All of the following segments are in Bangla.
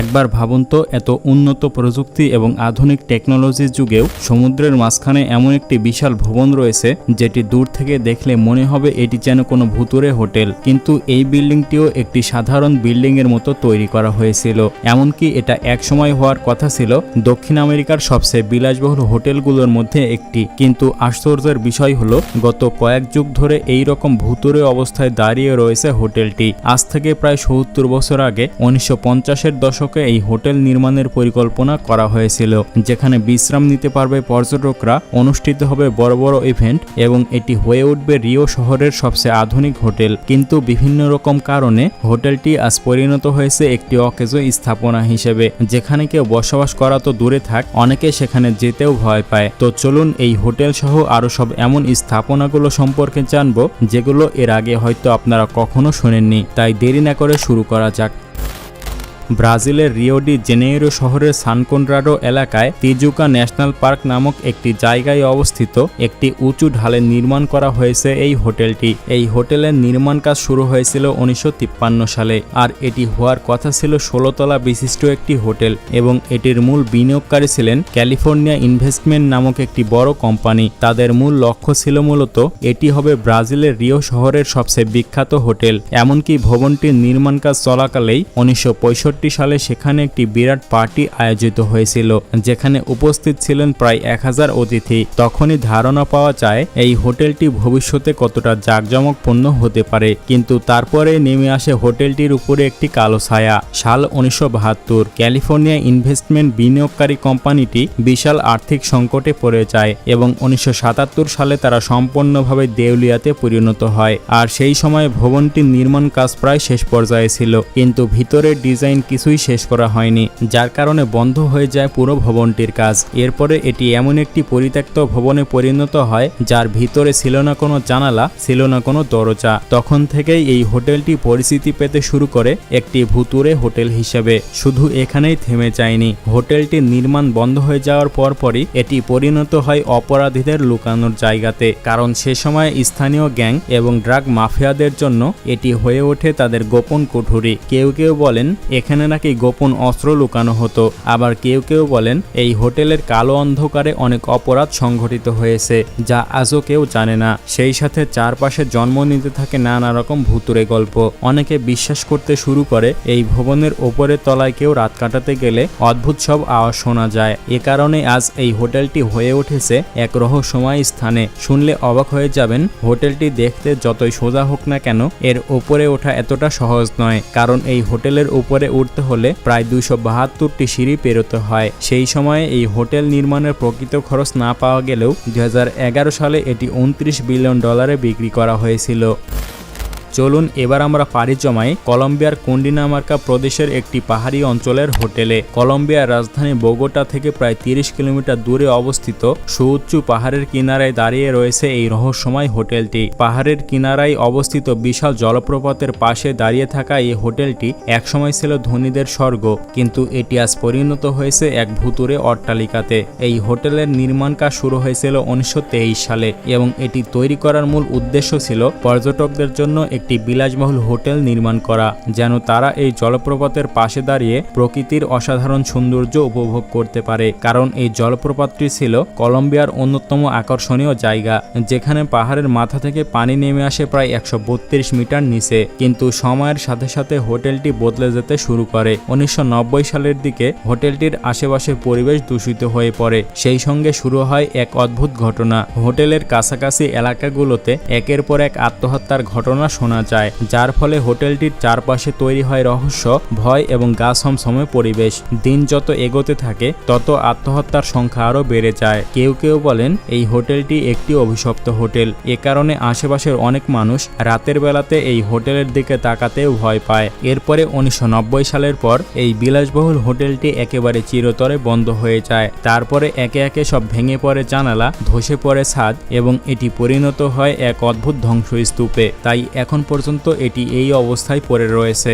একবার ভাবুন তো, এত উন্নত প্রযুক্তি এবং আধুনিক টেকনোলজির যুগেও সমুদ্রের মাঝখানে এমন একটি বিশাল ভবন রয়েছে যেটি দূর থেকে দেখলে মনে হবে এটি যেন কোনো ভুতুড়ে হোটেল। কিন্তু এই বিল্ডিংটিও একটি সাধারণ বিল্ডিং এর মতো তৈরি করা হয়েছিল। এমনকি এটা একসময় হওয়ার কথা ছিল দক্ষিণ আমেরিকার সবচেয়ে বিলাসবহুল হোটেলগুলোর মধ্যে একটি। কিন্তু আশ্চর্যের বিষয় হলো গত কয়েক যুগ ধরে এই রকম ভুতুড়ে অবস্থায় দাঁড়িয়ে রয়েছে হোটেলটি। আজ থেকে প্রায় ৭০ বছর আগে ১৯৫০-এর দশকে এই হোটেল নির্মাণের পরিকল্পনা করা হয়েছিল, যেখানে বিশ্রাম নিতে পারবে পর্যটকরা, অনুষ্ঠিত হবে বড় বড় ইভেন্ট এবং এটি হয়ে উঠবে রিও শহরের সবচেয়ে আধুনিক হোটেল। কিন্তু বিভিন্ন রকম কারণে হোটেলটি আজ পরিণত হয়েছে একটি অকেজো স্থাপনা হিসেবে, যেখানে কেউ বসবাস করা তো দূরে থাক, অনেকে সেখানে যেতেও ভয় পায়। তো চলুন এই হোটেল সহ আরো সব এমন স্থাপনাগুলো সম্পর্কে জানবো যেগুলো এর আগে হয়তো আপনারা কখনো শোনেননি। তাই দেরি না করে শুরু করা যাক। ব্রাজিলের রিও ডি জেনেইরো শহরের সান কনরাডো এলাকায় তিজুকা ন্যাশনাল পার্ক নামক একটি জায়গায় অবস্থিত একটি উঁচু ঢালে নির্মাণ করা হয়েছে এই হোটেলটি। এই হোটেলের নির্মাণ কাজ শুরু হয়েছিল ১৯৫৩ সালে, আর এটি হওয়ার কথা ছিল ১৬ তলা বিশিষ্ট একটি হোটেল এবং এটির মূল বিনিয়োগকারী ছিলেন ক্যালিফোর্নিয়া ইনভেস্টমেন্ট নামক একটি বড় কোম্পানি। তাদের মূল লক্ষ্য ছিল মূলত এটি হবে ব্রাজিলের রিও শহরের সবচেয়ে বিখ্যাত হোটেল। এমনকি ভবনটির নির্মাণ কাজ চলাকালেই ১৯৬৫ সালে সেখানে একটি বিরাট পার্টি আয়োজিত হয়েছিল, যেখানে উপস্থিত ছিলেন প্রায় ১০০০ অতিথি। তখনই ধারণা পাওয়া যায় এই হোটেলটি ভবিষ্যতে কতটা জাঁকজমকপূর্ণ হতে পারে। কিন্তু তারপরে নেমে আসে হোটেলটির উপরে একটি কালো ছায়া। সাল ১৯৭২, ক্যালিফোর্নিয়া ইনভেস্টমেন্ট বিনিয়োগকারী কোম্পানিটি বিশাল আর্থিক সংকটে পড়ে যায় এবং ১৯৭৭ সালে তারা সম্পূর্ণভাবে দেউলিয়াতে পরিণত হয়। আর সেই সময় ভবনটির নির্মাণ কাজ প্রায় শেষ পর্যায়ে ছিল, কিন্তু ভিতরের ডিজাইন কিছুই শেষ করা হয়নি, যার কারণে বন্ধ হয়ে যায় পুরো ভবনটির কাজ। এরপরে এটি এমন একটি পরিত্যক্ত ভবনে পরিণত হয় যার ভিতরে ছিল না কোনো জানালা, ছিল না কোনো দরজা। তখন থেকেই এই হোটেলটি পরিচিতি পেতে শুরু করে একটি ভুতুড়ে হোটেল হিসেবে। শুধু এখানেই থেমে যায়নি, হোটেলটির নির্মাণ বন্ধ হয়ে যাওয়ার পরপরই এটি পরিণত হয় অপরাধীদের লুকানোর জায়গাতে, কারণ সে সময় স্থানীয় গ্যাং এবং ড্রাগ মাফিয়াদের জন্য এটি হয়ে ওঠে তাদের গোপন কুঠুরি। কেউ কেউ বলেন এখানে নাকি গোপন অস্ত্র লুকানো হতো, আবার কেউ কেউ বলেন এই হোটেলের কালো অন্ধকারে অনেক অপরাধ সংঘটিত হয়েছে যা আজও কেউ জানে না। সেই সাথে চারপাশে জন্ম নিতে থাকে নানা রকম ভুতুড়ে গল্প। অনেকে বিশ্বাস করতে শুরু করে এই ভবনের ওপরের তলায় কেউ রাত কাটাতে গেলে অদ্ভুত সব আওয়াজ শোনা যায়। এ কারণে আজ এই হোটেলটি হয়ে উঠেছে এক রহস্যময় স্থানে। শুনলে অবাক হয়ে যাবেন, হোটেলটি দেখতে যতই সোজা হোক না কেন এর ওপরে ওঠা এতটা সহজ নয়, কারণ এই হোটেলের উপরে উঠতে হলে প্রায় ২৭২টি সিঁড়ি পেরোতে হয়। সেই সময়ে এই হোটেল নির্মাণের প্রকৃত খরচ না পাওয়া গেলেও ২০১১ সালে এটি $২৯ বিলিয়ন বিক্রি করা হয়েছিল। চলুন এবার আমরা পাড়ি জমাই কলম্বিয়ার কুন্ডিনামার্কা প্রদেশের একটি পাহাড়ি অঞ্চলের হোটেলে। কলম্বিয়ার রাজধানী বোগোটা থেকে প্রায় ৩০ কিলোমিটার দূরে অবস্থিত সুউচ্চু পাহাড়ের কিনারায় দাঁড়িয়ে রয়েছে এই রহস্যময় হোটেলটি। পাহাড়ের কিনারায় অবস্থিত বিশাল জলপ্রপাতের পাশে দাঁড়িয়ে থাকা এই হোটেলটি একসময় ছিল ধনীদের স্বর্গ, কিন্তু এটি আজ পরিণত হয়েছে এক ভুতুড়ে অট্টালিকাতে। এই হোটেলের নির্মাণ কাজ শুরু হয়েছিল ১৯২৩ সালে এবং এটি তৈরি করার মূল উদ্দেশ্য ছিল পর্যটকদের জন্য একটি বিলাসবহুল হোটেল নির্মাণ করা, যেন তারা এই জলপ্রপাতের পাশে দাঁড়িয়ে প্রকৃতির অসাধারণ সৌন্দর্য উপভোগ করতে পারে। কারণ এই জলপ্রপাতটি ছিল কলম্বিয়ার অন্যতম আকর্ষণীয় জায়গা, যেখানে পাহাড়ের মাথা থেকে পানি নেমে আসে প্রায় ১৩২ মিটার নিচে। কিন্তু সময়ের সাথে সাথে হোটেলটি বদলে যেতে শুরু করে। ১৯৯০ সালের দিকে হোটেলটির আশেপাশের পরিবেশ দূষিত হয়ে পড়ে। সেই সঙ্গে শুরু হয় এক অদ্ভুত ঘটনা। হোটেলের কাছাকাছি এলাকাগুলোতে একের পর এক আত্মহত্যার ঘটনা শোনা যায়, যার ফলে হোটেলটির চারপাশে তৈরি হয় রহস্য, ভয় এবং গা ছমছমে পরিবেশ। দিন যত এগোতে থাকে তত আত্মহত্যার সংখ্যা আরও বেড়ে যায়। কেউ কেউ বলেন এই হোটেলটি একটি অভিশপ্ত হোটেল। এ কারণে আশেপাশের অনেক মানুষ রাতের বেলাতে এই হোটেলের দিকে তাকাতেও ভয় পায়। এরপরে ১৯৯০ সালের পর এই বিলাসবহুল হোটেলটি একেবারে চিরতরে বন্ধ হয়ে যায়। তারপরে একে একে সব ভেঙে পড়ে জানালা, ধসে পড়ে ছাদ এবং এটি পরিণত হয় এক অদ্ভুত ধ্বংসস্তূপে। তাই এখন পর্যন্ত এটি এই অবস্থায় পড়ে রয়েছে।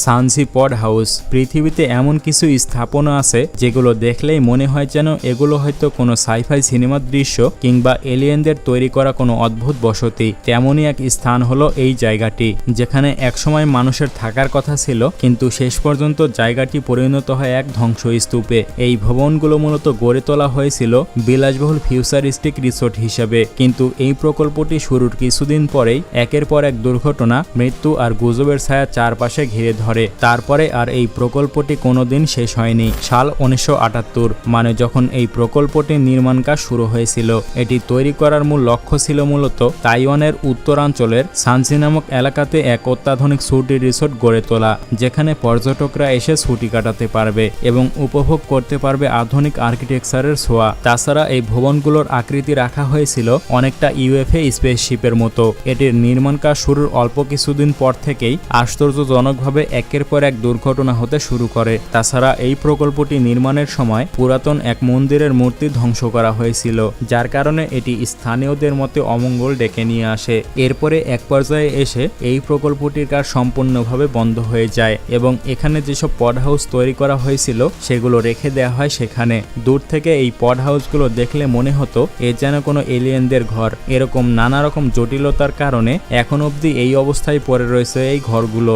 সানজি পড হাউস। পৃথিবীতে এমন কিছু স্থাপনা আছে যেগুলো দেখলেই মনে হয় যেন এগুলো হয়তো কোনো সাইফাই সিনেমার দৃশ্য কিংবা এলিয়েনদের তৈরি করা কোনো অদ্ভুত বসতি। তেমনই এক স্থান হলো এই জায়গাটি, যেখানে একসময় মানুষের থাকার কথা ছিল, কিন্তু শেষ পর্যন্ত জায়গাটি পরিণত হয় এক ধ্বংসস্তূপে। এই ভবনগুলো মূলত গড়ে তোলা হয়েছিল বিলাসবহুল ফিউচারিস্টিক রিসোর্ট হিসেবে, কিন্তু এই প্রকল্পটি শুরুর কিছুদিন পরেই একের পর এক দুর্ঘটনা, মৃত্যু আর গুজবের ছায়া চারপাশে ঘিরে ধরে। তারপরে আর এই প্রকল্পটি কোনোদিন শেষ হয়নি। সাল 1978, মানে যখন এই প্রকল্পটির নির্মাণ কাজ শুরু হয়েছিল। এটি তৈরি করার মূল লক্ষ্য ছিল মূলত তাইওয়ানের উত্তরাঞ্চলের সানজি নামক এলাকাতে এক অত্যাধুনিক ছুটি রিসোর্ট গড়ে তোলা, যেখানে পর্যটকরা এসে ছুটি কাটাতে পারবে এবং উপভোগ করতে পারবে আধুনিক আর্কিটেকচারের ছোঁয়া। তাছাড়া এই ভবনগুলোর আকৃতি রাখা হয়েছিল অনেকটা ইউএফএ স্পেসশিপের মতো। এটির নির্মাণ কাজ শুরুর অল্প কিছুদিন পর থেকেই আশ্চর্যজনকভাবে একের পর এক দুর্ঘটনা হতে শুরু করে। তাছাড়া এই প্রকল্পটি নির্মাণের সময় পুরাতন এক মন্দিরের মূর্তি ধ্বংস করা হয়েছিল, যার কারণে এটি স্থানীয়দের মতে অমঙ্গল ডেকে নিয়ে আসে। এরপরে এক পর্যায়ে এসে এই প্রকল্পটির কাজ সম্পূর্ণভাবে বন্ধ হয়ে যায় এবং এখানে যেসব পড হাউস তৈরি করা হয়েছিল সেগুলো রেখে দেওয়া হয় সেখানে। দূর থেকে এই পড হাউসগুলো দেখলে মনে হতো এ যেন কোনো এলিয়েনদের ঘর। এরকম নানা রকম জটিলতার কারণে এখন অবধি এই অবস্থায় পড়ে রয়েছে এই ঘরগুলো।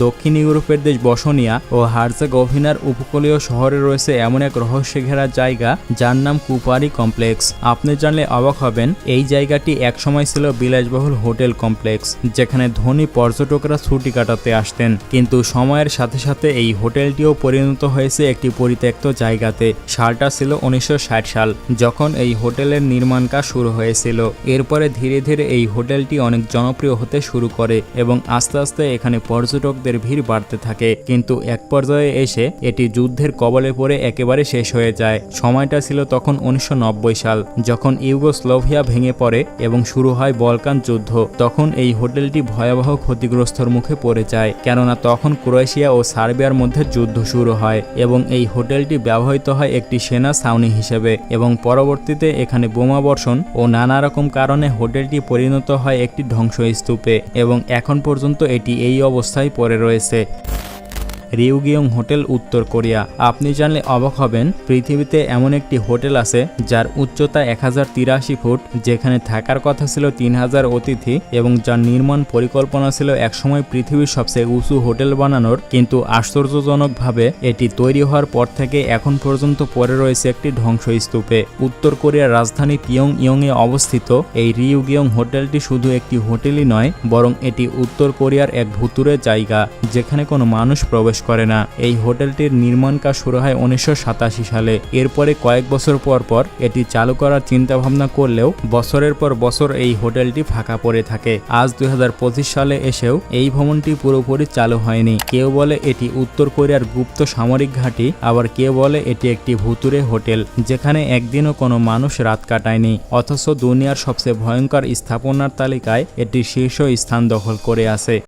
দক্ষিণ ইউরোপের দেশ বসনিয়া ও হার্জেগোভিনার উপকূলীয় শহরে রয়েছে এমন এক রহস্যে ঘেরা জায়গা যার নাম কুপারি কমপ্লেক্স। আপনি জানলে অবাক হবেন, এই জায়গাটি একসময় ছিল বিলাসবহুল হোটেল কমপ্লেক্স, যেখানে ধনী পর্যটকরা ছুটি কাটাতে আসতেন। কিন্তু সময়ের সাথে সাথে এই হোটেলটিও পরিণত হয়েছে একটি পরিত্যক্ত জায়গাতে। সালটা ছিল 1960 সাল, যখন এই হোটেলের নির্মাণ কাজ শুরু হয়েছিল। এরপরে ধীরে ধীরে এই হোটেলটি অনেক জনপ্রিয় হতে শুরু করে এবং আস্তে আস্তে এখানে পর্যটকদের ভিড় বাড়তে থাকে। কিন্তু এক পর্যায়ে এসে এটি যুদ্ধের কবলে পড়ে একেবারে শেষ হয়ে যায়। সময়টা ছিল তখন 1990 সাল, যখন ইউগোস্লাভিয়া ভেঙে পড়ে এবং শুরু হয় বলকান যুদ্ধ। তখন এই হোটেলটি ভয়াবহ ক্ষতিগ্রস্তর মুখে পড়ে যায়, কেননা তখন ক্রোয়েশিয়া ও সার্বিয়ার মধ্যে যুদ্ধ শুরু হয় এবং এই হোটেলটি ব্যবহৃত হয় একটি সেনা ছাউনি হিসেবে এবং পরবর্তীতে এখানে বোমাবর্ষণ ও নানা রকম কারণে হোটেলটি পরিণত হয় একটি ধ্বংসস্তূপে এবং এখন পর্যন্ত এটি এই অবস্থায় পড়ে রয়েছে। রিউগিয়ং হোটেল, উত্তর কোরিয়া। আপনি জানলে অবাক হবেন, পৃথিবীতে এমন একটি হোটেল আছে যার উচ্চতা 1083 ফুট, যেখানে থাকার কথা ছিল 3000 অতিথি এবং যার নির্মাণ পরিকল্পনা ছিল একসময় পৃথিবীর সবচেয়ে উঁচু হোটেল বানানোর। কিন্তু আশ্চর্যজনকভাবে এটি তৈরি হওয়ার পর থেকে এখন পর্যন্ত পড়ে রয়েছে একটি ধ্বংসস্তূপে। উত্তর কোরিয়ার রাজধানী পিয়ংইয়ংয়ে অবস্থিত এই রিউগিয়ং হোটেলটি শুধু একটি হোটেলই নয়, বরং এটি উত্তর কোরিয়ার এক ভুতুরে জায়গা, যেখানে কোনো মানুষ প্রবেশ করে না। এই হোটেলটির নির্মাণ কাজ শুরু হয় 1987 সালে। এরপরে কয়েক বছর পর পর এটি চালু করার চিন্তা ভাবনা করলেও বছরের পর বছর এই হোটেলটি ফাঁকা পড়ে থাকে। আজ 2025 সালে এসেও এই ভবনটি পুরোপুরি চালু হয়নি। কেউ বলে এটি উত্তর কোরিয়ার গুপ্ত সামরিক ঘাঁটি, আবার কেউ বলে এটি একটি ভুতুরে হোটেল, যেখানে একদিনও কোনো মানুষ রাত কাটায়নি। অথচ দুনিয়ার সবচেয়ে ভয়ঙ্কর স্থাপনার তালিকায় এটি শীর্ষ স্থান দখল করে আছে।